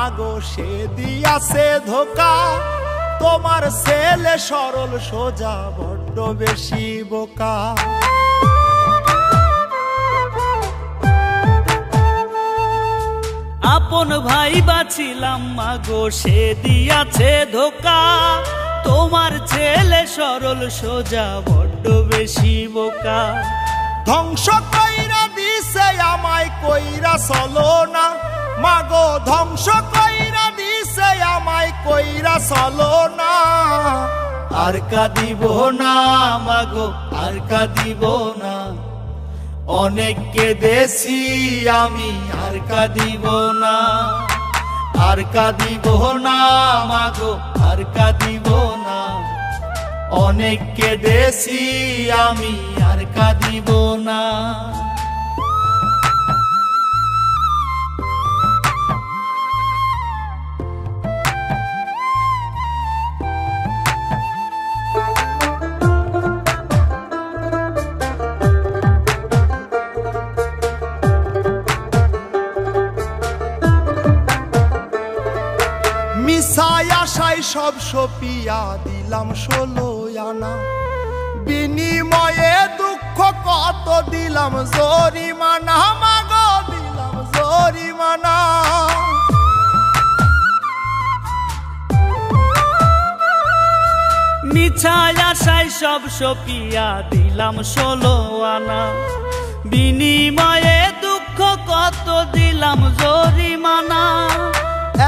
মাগো সে দিয়াছে ধোকা। তোমার ছেলে সরল সোজা বড্ড বেশি বোকা। আপন ভাই বাছিলাম মাগো সে দিয়াছে ধোকা। তোমার ছেলে সরল সোজা বড্ড বেশি বোকা। ধ্বংস কইরা দিছে আমায় কইরা চলো না মাগো, ধ্বংস কইরা দিছে আমায় কইরা চলো না। আর কাঁদিব না মাগো আর কাঁদিব না, অনেক কেঁদেছি আমি আর কাঁদিব না। আর কাঁদিব না মাগো আর কাঁদিব না, অনেক কেঁদেছি আমি আর কাঁদিব না। মিশাই আশাই সব সপিয়া দিলাম 16 আনা, বিনিময়ে দুঃখ কত দিলাম জরিমানা মাগো দিলাম জরিমানা। মিছায় আশায় সব সপিয়া দিলাম 16 আনা, বিনিময়ে দুঃখ কত দিলাম জরিমানা।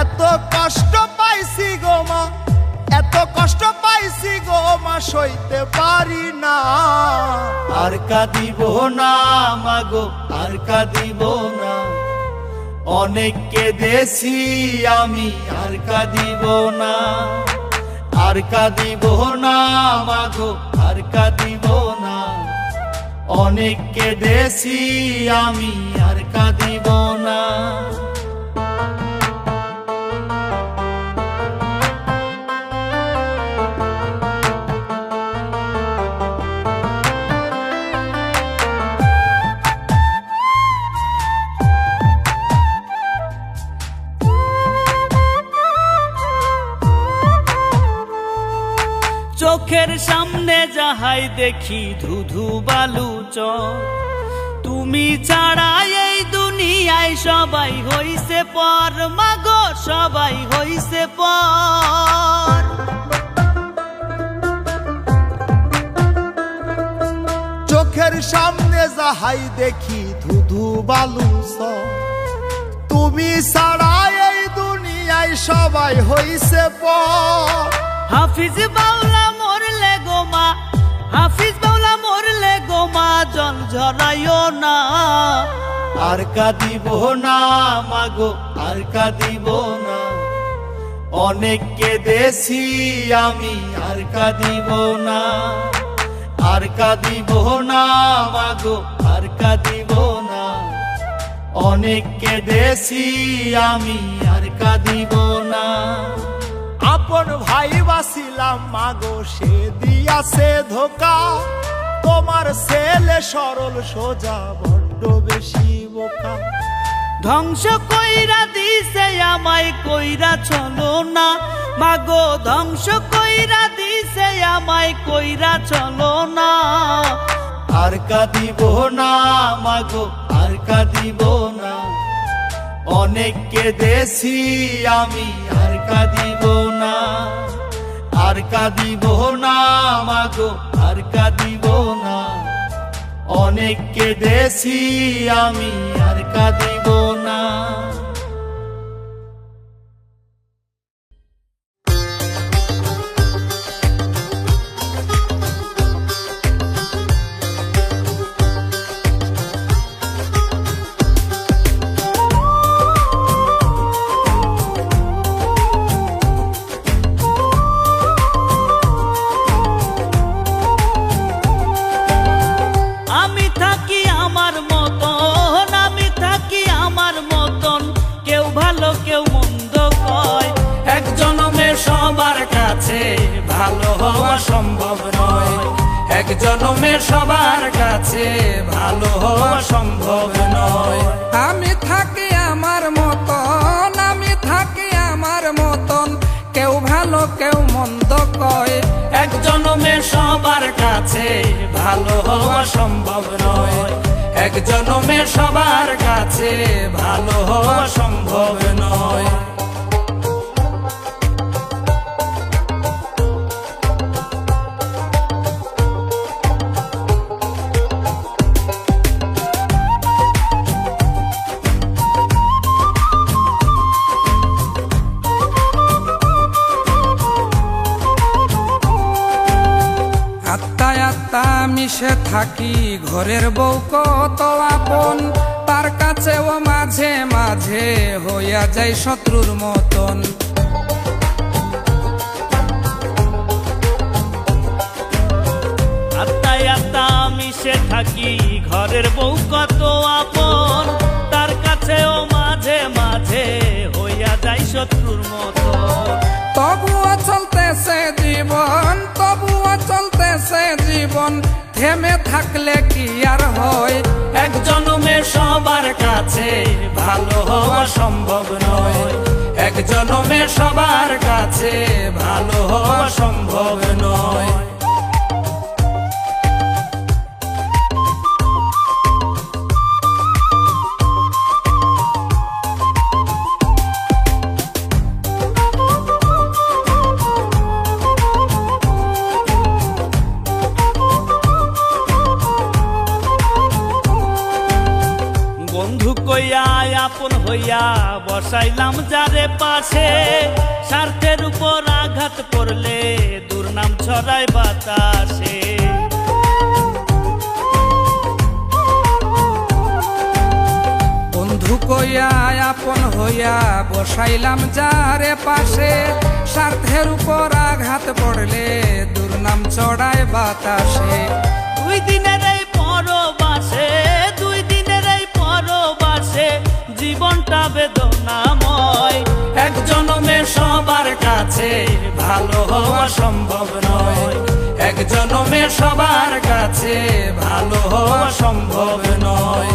এত কষ্ট পাইছি গো মা, এত কষ্ট পাইছি গো মা, সইতে পারি না। আর কাঁদিব না মাগো আর কাঁদিব না, অনেক কেঁদেছি আমি আর কাঁদিব না। আর কাঁদিব না মাগো আর কাঁদিব না, অনেক কেঁদেছি আমি আর কাঁদিব না। চোখের সামনে যাহাই দেখি ধুধু বালু চর, তুমি ছাড়া এই দুনিয়ায় সবাই হইছে পর মাগো সবাই হইছে পর। চোখের সামনে যাহাই দেখি ধুধু বালু চর, তুমি ছাড়া এই দুনিয়ায় সবাই হইছে পর। হাফিজ বাউলা মরলে গো মা, হাফিজ বাউলা মরলে গো মা, জল ঝরাইও না। আর কাঁদিব না মাগো আর কাঁদিব না, অনেক কেঁদেছি আমি আর কাঁদিব না। আর কাঁদিব না মাগো আর কাঁদিব না, অনেক কেঁদেছি আমি আর কাঁদিব না। আপন ভাই বাছিলাম মাগো সে দিয়াছে ধোকা। তোমার ছেলে সরল সোজা বড্ড বেশি বোকা। ধ্বংস কইরা দিছে আমায় কইরা চলো না মাগো, ধ্বংস কইরা দিছে আমায় কইরা চলো না। আর কাঁদিব না মাগো আর কাঁদিব না, অনেক কেঁদেছি আমি আর কাঁদিব না। আর কাঁদিব না মাগো আর কাঁদিব না, অনেক কেঁদেছি আমি আর কাঁদিব না। আমি থাকি আমার মতন, আমি থাকি আমার মতন, কেউ ভালো কেউ মন্দ কয়। এক জনমে সবার কাছে ভালো হওয়া সম্ভব নয়, এক জনমে সবার কাছে ভালো হওয়া সম্ভব নয়। আমি থাকি আমার মতন, আমি থাকি কেউ মন্দ কয়, এক জনমে সবার কাছে ভালো হওয়া সম্ভব নয়, এক জনমে সবার কাছে ভালো হওয়া সম্ভব নয়। আত্মায় আত্মা মিশে থাকি, ঘরের বউ কত আপন, তার কাছেও মাঝে মাঝে হইয়া যায় শত্রুর মতন। আত্মায় আত্মা মিশে থাকি, ঘরের বউ কত আপন, তার কাছেও মাঝে মাঝে হইয়া যায় শত্রুর মতো। তবুও চলতেছে জীবন, তবুও চলতেছে জীবন, থেমে থাকলে কি আর হয়, এক জনমে সবার কাছে ভালো হওয়া সম্ভব নয়, এক জনমে সবার কাছে ভালো হওয়া সম্ভব নয়। বন্ধু কইয়া আপন হইয়া বসাইলাম যারে পাশে, স্বার্থের উপর আঘাত করলে দুর্নাম ছড়ায় বাতাসে। বন্ধু কইয়া আপন হইয়া বসাইলাম যারে পাশে, স্বার্থের উপর আঘাত পড়লে দুর্নাম চড়ায় বাতাসে। দুই দিনের এই পরবাসে, দুই দিনের এই পরবাসে জীবনটা বেদনাময়, এক জনমে সবার কাছে ভালো হওয়া সম্ভব নয়, এক জনমে সবার কাছে ভালো হওয়া সম্ভব নয়।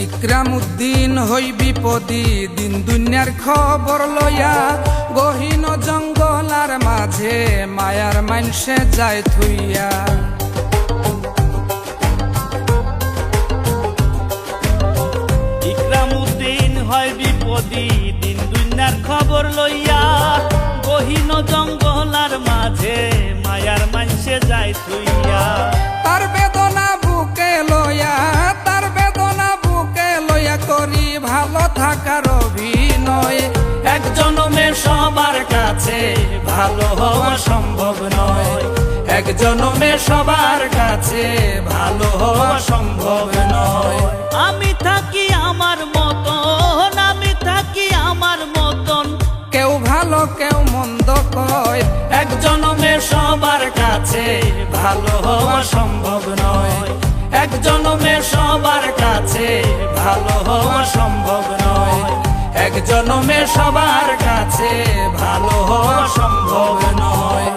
ইকরামউদ্দিন হই বিপদী, দিন দুনিয়ার খবর লইয়া, গহীন জঙ্গলার মাঝে মায়ার মানসে যায় থুইয়া। ইকরামউদ্দিন হয় বিপদী, দিন দুনিয়ার খবর লইয়া, গহীন জঙ্গলার মাঝে মায়ার মানসে যায় থুইয়া। তার বেদনা বুকে লইয়া, তার বেদনা বুকে লইয়া করি ভালো থাকার অভিনয়, এক জনমে সবার কাছে ভালো হওয়া সম্ভব নয়, এক জনমে সবার কাছে ভালো হওয়া সম্ভব নয়। আমি থাকি আমার মতন, আমি থাকি আমার মতন, কেউ ভালো কেউ মন্দ কয়, এক জনমে সবার কাছে ভালো হওয়া সম্ভব নয়, এক জনমে সবার কাছে ভালো হওয়া সম্ভব নয়, এক জনমে সবার কাছে ভালো হওয়া সম্ভব নয়।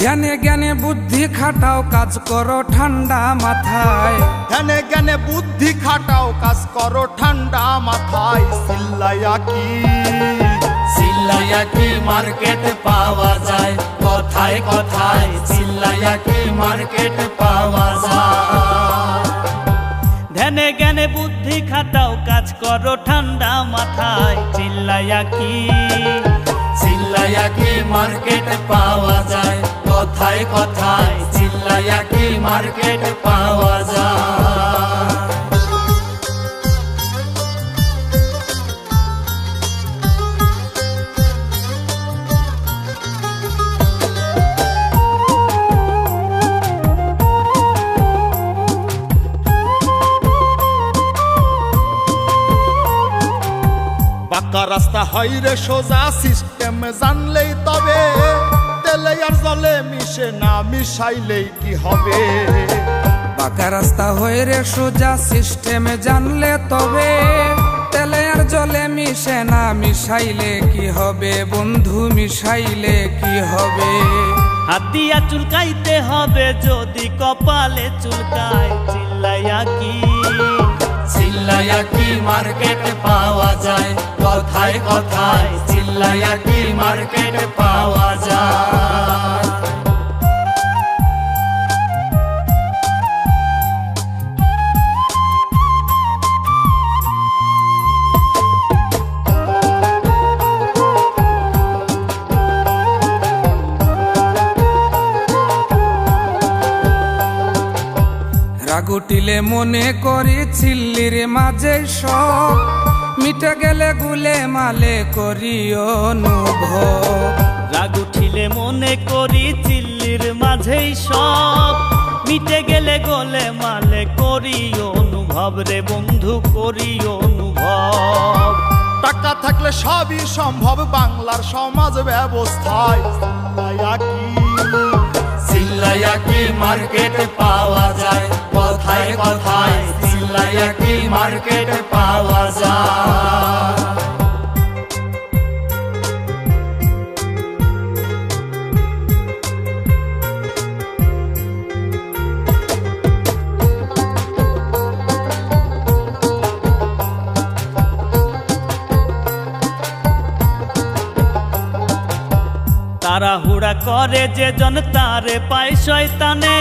জ্ঞানে জ্ঞানে বুদ্ধি খাটাও, কাজ করো ঠান্ডা মাথায়, ধ্যানে জ্ঞানে বুদ্ধি খাটাও, কাজ করো ঠান্ডা মাথায়। চিল্লাইয়া কি চিল্লাইয়া কি মার্কেট পাওয়া যায়, কথায় কথায় চিল্লাইয়া কি মার্কেট পাওয়া যায়। ধ্যানে জ্ঞানে বুদ্ধি খাটাও, কাজ করো ঠান্ডা মাথায়, চিল্লাইয়া কি, চিল্লাইয়া কি মার্কেট পাওয়া যায়, কথায় কথায় চিল্লাইয়া কি মার্কেট পাওয়া যায়। পাকা রাস্তা হয় রে সোজা, সিস্টেম জানলেই তবে, তেলে আর জলে মিশে না, মিশাইলেই কি হবে। পাকা রাস্তা হয়ে রে সোজা, সিস্টেমে জানলে তবে, তেলে আর জলে মিশে না, মিশাইলে কি হবে বন্ধু, মিশাইলে কি হবে। হাতিয়া চুলকাইতে হবে যদি কপালে চুলকায়, চিল্লাইয়া কি চিল্লাইয়া কি মার্কেটে পাওয়া যায়, কথায় কথায় চিল্লাইয়া কি মার্কেটে পাওয়া যায়। রাগুটিলে মনে করি চিল্লির মাঝে সব, মিটে গেলে গুলে মালে করি অনুভব। রাগ উঠিলে মনে করি চিল্লির মাঝেই সব, মিটে গেলে গলে মালে করি অনুভব রে বন্ধু, করি অনুভব। টাকা থাকলে সবই সম্ভব বাংলার সমাজ ব্যবস্থায়, চিল্লাইয়া কি চিল্লাইয়া কি মার্কেটে পাওয়া যায়, কথায় কথায় চিল্লাইয়া কি মার্কেটে পাওয়া যায়। তাড়াহুড়া করে যে জন তারে পায় শয়তানে,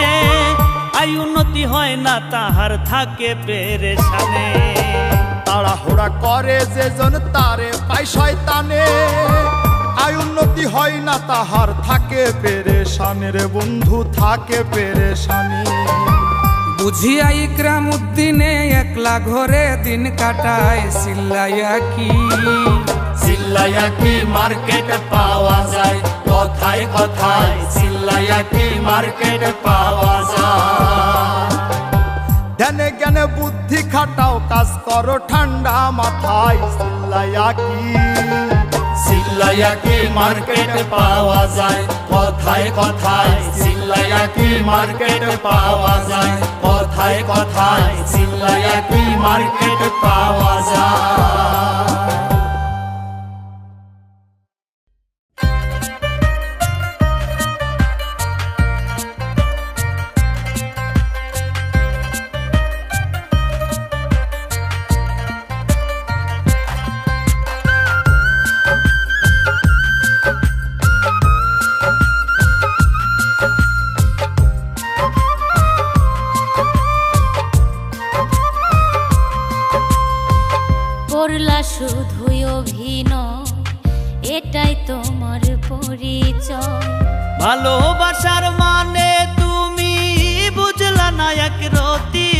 আয় উন্নতি হয় না তাহার থাকে পেরেশানে। তাড়াহুড়া করে যে জন তারে পায় শয়তানে, আয় উন্নতি হয় না তাহার থাকে পেরেশানি রে বন্ধু, থাকে পেরেশানি। বুঝিয়া ইকরাম উদ্দিনে একলা ঘরে দিন কাটায়, চিল্লাইয়া কি চিল্লাইয়া কি মার্কেটে পাওয়া যায়, কথায় কথায় চিল্লাইয়া কি মার্কেটে পাওয়া যায়। ধ্যানে জ্ঞানে বুদ্ধি খাটাও, কাজ করো ঠান্ডা মাথায়, চিল্লাইয়া কি চিল্লাইয়া কি মার্কেটে পাওয়া যায়, কথায় কথায় চিল্লাইয়া কি মার্কেটে পাওয়া যায়, কথায় কথায় চিল্লাইয়া কি মার্কেটে পাওয়া যায়। করলা শুধুই অভিনয়, এটাই তোমার পরিচয়। ভালোবাসার মানে তুমি বুঝলা না এক রতি,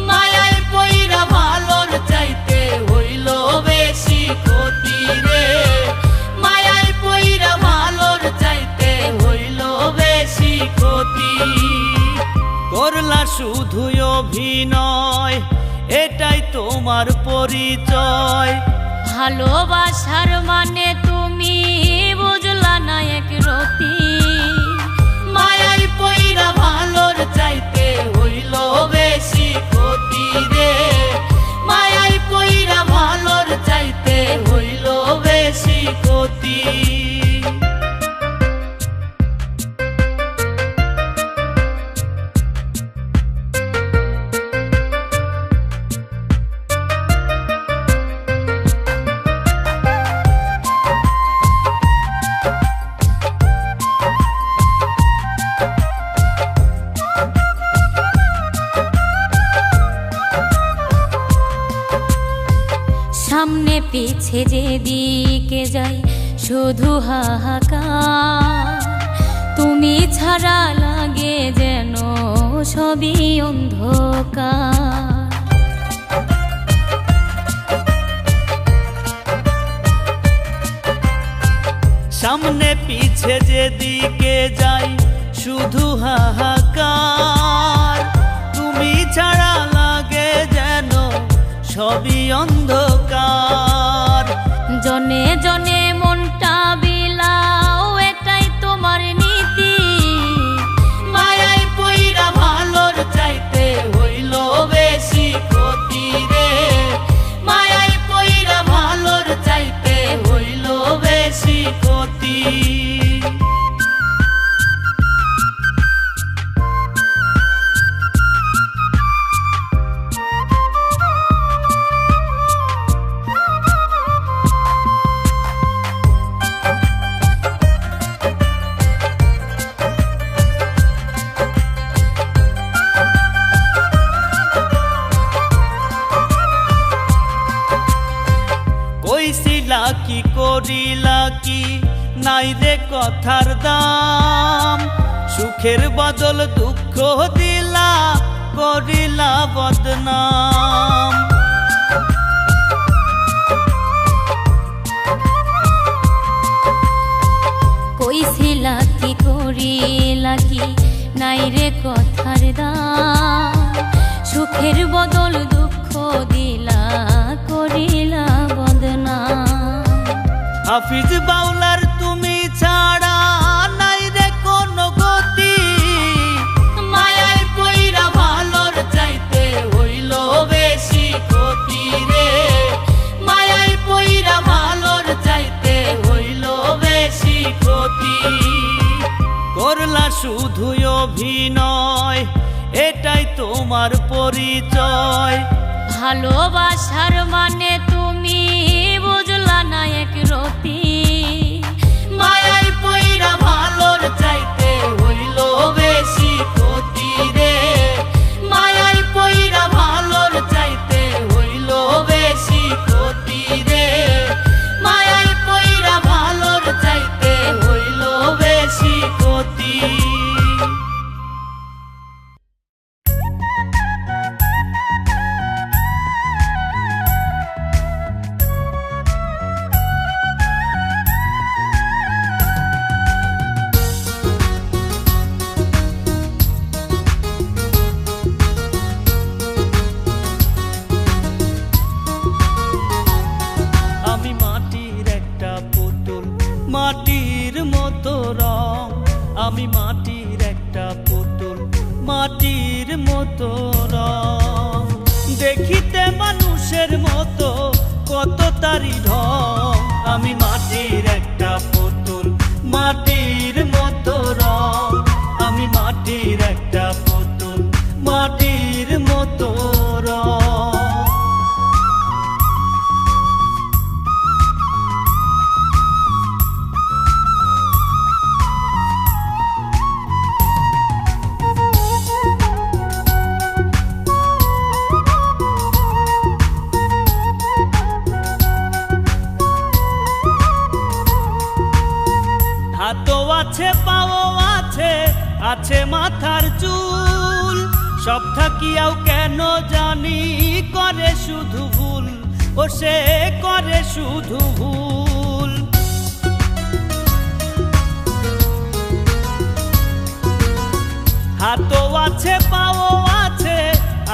মায়ায় পইরা ভালোর চাইতে হইল বেশি ক্ষতি রে, মায়ায় পইরা ভালোর চাইতে হইল বেশি ক্ষতি। করলা শুধুই অভিনয়, এটাই তোমার পরিচয়। ভালোবাসার মানে তুমি বুঝলা না এক রতি, মায়ায় পইরা ভালোর চাইতে হইল বেশি ক্ষতি রে, মায়ায় পইরা ভালোর চাইতে হইল বেশি ক্ষতি। সামনে পিছে যেদিকে যাই শুধু হাহাকার, তুমি ছাড়া লাগে যেন সবই অন্ধকার। সামনে পিছে যেদিকে যাই শুধু হাহাকার, তুমি ছাড়া লাগে যেন সবই অন্ধকার। জনে জনে মনটা বিলাও, এটাই তোমার নীতি। মায়ায় পইরা ভালোর চাইতে হইল বেশি ক্ষতি রে, মায়ায় পইরা ভালোর চাইতে হইল বেশি ক্ষতি। কইছিলা কি করিলা কি নাই রে কথার দাম, সুখের বদল দুঃখ দিলা করিলা বদনাম। কইছিলা কি করিলা কি নাই রে কথার দাম, সুখের বদল দুঃখ দিলা করিলা বদনাম। হাফিজ বাউলার তুমি ছাড়া নাই রে কোনো গতি, মায়ায় পইরা ভালোর চাইতে হইল বেশি ক্ষতি রে, মায়ায় পইরা ভালোর চাইতে হইল বেশি ক্ষতি। করলা শুধু অভিনয়, এটাই তোমার পরিচয়। ভালোবাসার মানে তুমি বুঝলা না এক রতি, মায়ায় পইরা ভালোর চাইতে হইল বেশি ক্ষতি রে, মায়ায় পইরা ভালোর চাইতে হইল বেশি ক্ষতি রে, মায়ায় পইরা ভালোর চাইতে হইল বেশি ক্ষতি। আমি মাটির একটা পুতুল, মাটির মতো রং, আমি মাটির একটা পুতুল, মাটির মতো রং। দেখিতে মানুষের মতো কত তারি ঢং, আমি মাটির একটা পুতুল, মাটির মতো রং, আমি মাটির একটা পুতুল, মাটির মতো রং। হাতও আছে পাও আছে, আছে মাথার চুল, সব থাকিয়াও কেন জানি করে শুধু ভুল, ও সে করে শুধু ভুল। হাতও আছে পাও আছে,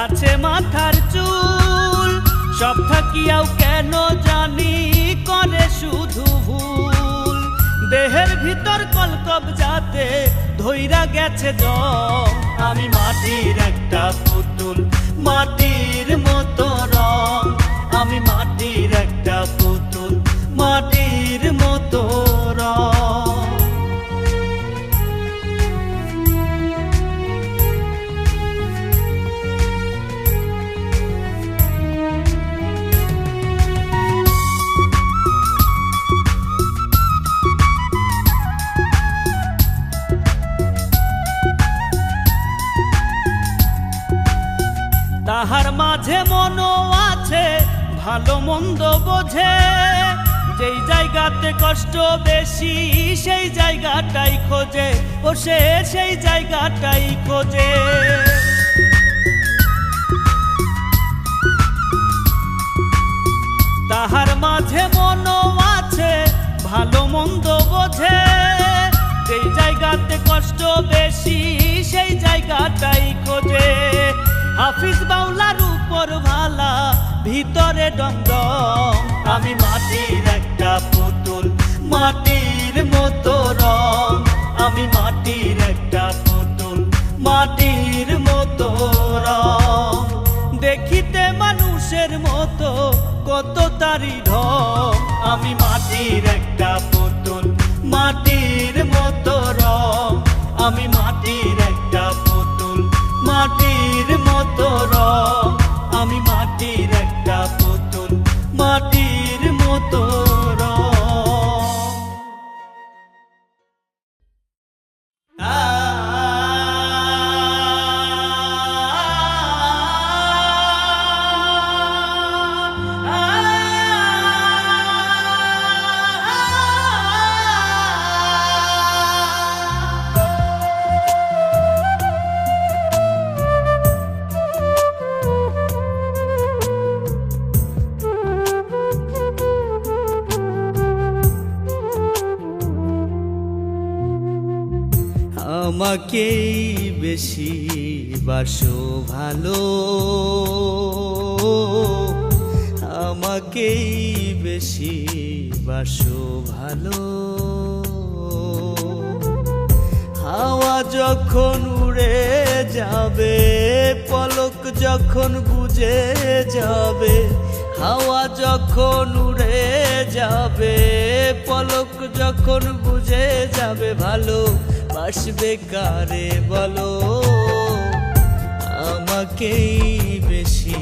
আছে মাথার চুল, সব থাকিয়াও কেন জানি করে শুধু ভুল। দেহের ভিতর কলকব যাতে ধইরা গেছে জং, আমি মাটির একটা পুতুল, মাটির মতো রং, আমি মাটির একটা পুতুল, মাটির মতো রং। তাহার মাঝে মনও আছে, ভালো মন্দ বোঝে, যেই জায়গাতে কষ্ট বেশি সেই জায়গাটাই খোঁজে, ও সে সেই জায়গাটাই খোঁজে। তাহার মাঝে মনও আছে, ভালো মন্দ বোঝে, যেই জায়গাতে কষ্ট বেশি সেই জায়গাটাই খোঁজে। হাফিজ বাউলার উপর ভালা, ভিতরে ডংডং, আমি মাটির একটা একটা পুতুল, মাটির মতো রং। আমি মাটির একটা পুতুল, মাটির মতো রং। দেখিতে মানুষের মতো, কত তারি ঢং। আমি মাটির একটা পুতুল, মাটির মতো রং। আমি মাটির একটা পুতুল, মাটির মতো রং। আমি মাটির একটা পুতুল, মাটির মতো রং। আমাকেই বেশি বাসো ভালো, আমাকেই বেশি বাসো ভালো। হাওয়া যখন উড়ে যাবে, পলক যখন বুঝে যাবে। হাওয়া যখন উড়ে যাবে, পলক যখন বুঝে যাবে। ভালো বাসবে কারে বলো, আমাকেই বেশি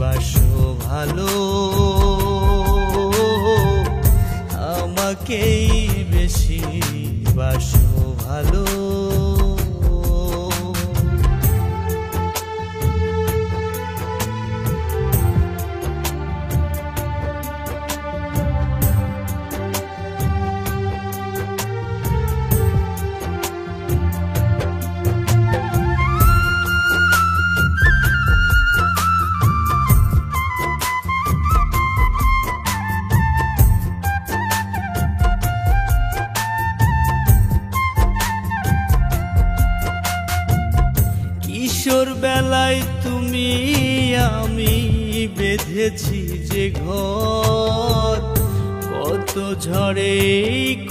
বাসো ভালো, আমাকেই বেশি বাসো ভালো। কিশোর বেলায় তুমি আমি বেঁধেছি যে ঘর, কত ঝড়ে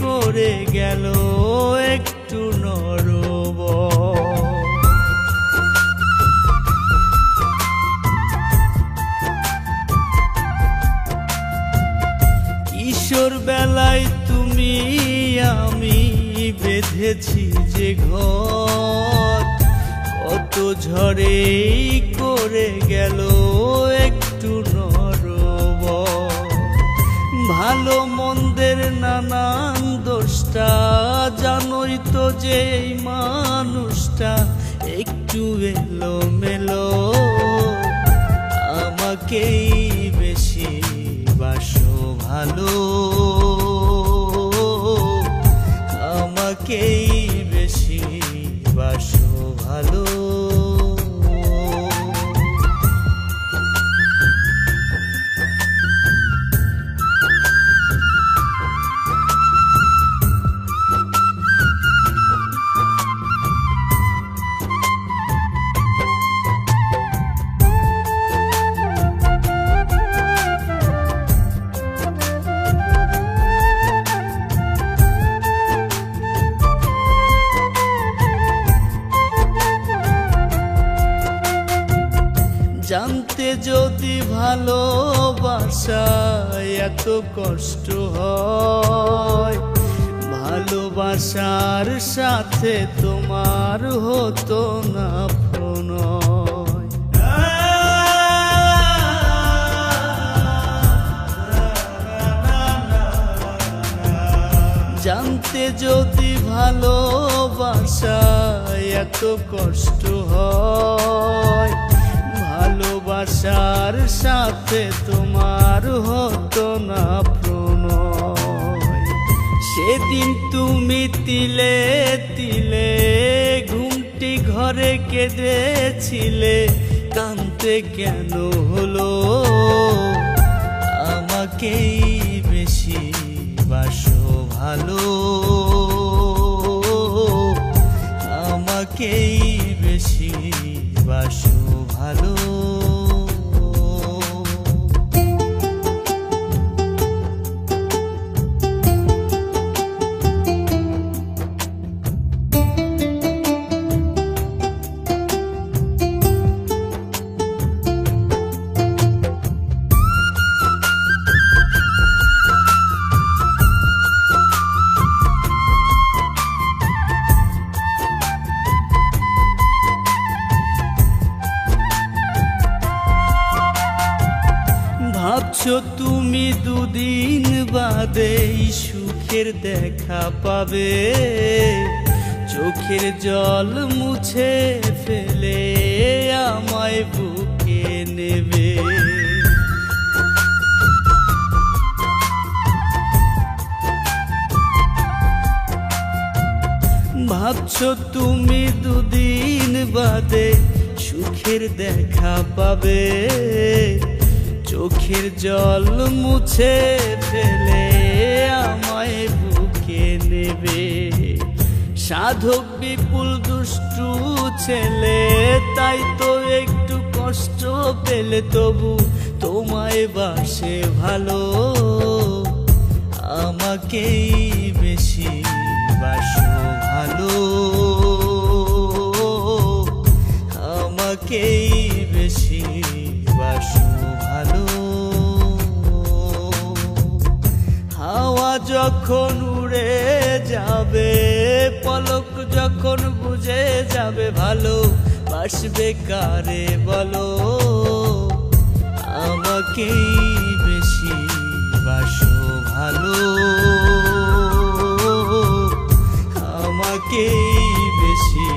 করে গেল একটু নরবর। কিশোর বেলায় তুমি আমি বেঁধেছি যে ঘর, কত ঝড়ে করে গেল একটু নরবর। ভালো মন্দের নানান দোষটা জানোই তো যে এই মানুষটা একটু এলোমেলো। আমাকেই বেশি বাসো ভালো, আমাকেই বেশি বাসো ভালো। জানতে যদি ভালোবাসায় এত কষ্ট হয়, ভালোবাসার সাথে তোমার হতো না প্রণয়। জানতে যদি ভালোবাসায় এত কষ্ট হয়, ভালোবাসার সাথে তোমার হতো না প্রণয়। সেদিন তুমি তিলে তিলে ঘুমটি ঘরে কেঁদেছিলে, কাঁদতে কেন হলো? আমাকেই বেশি বাসো ভালো, আমাকেই বেশি বাসো ভালো। দুদিন বাদেই সুখের দেখা পাবে, চোখের জল মুছে ফেলে আমায় বুকে নেবে। ভাবছো তুমি দুদিন বাদে সুখের দেখা পাবে, চোখের জল মুছে ফেলে আমায় বুকে নেবে। সাধক বিপুল দুষ্টু ছেলে, তাই তো একটু কষ্ট পেলে তবু তোমায় বাসে ভালো, আমাকেই বেশি বাসো ভালো, আমাকেই বেশি বাসো ভালো। হাওয়া যখন উড়ে যাবে, পলক যখন বুঝে যাবে, ভালো বাসবে কারে বলো, আমাকেই বেশি বাসো ভালো, আমাকেই বেশি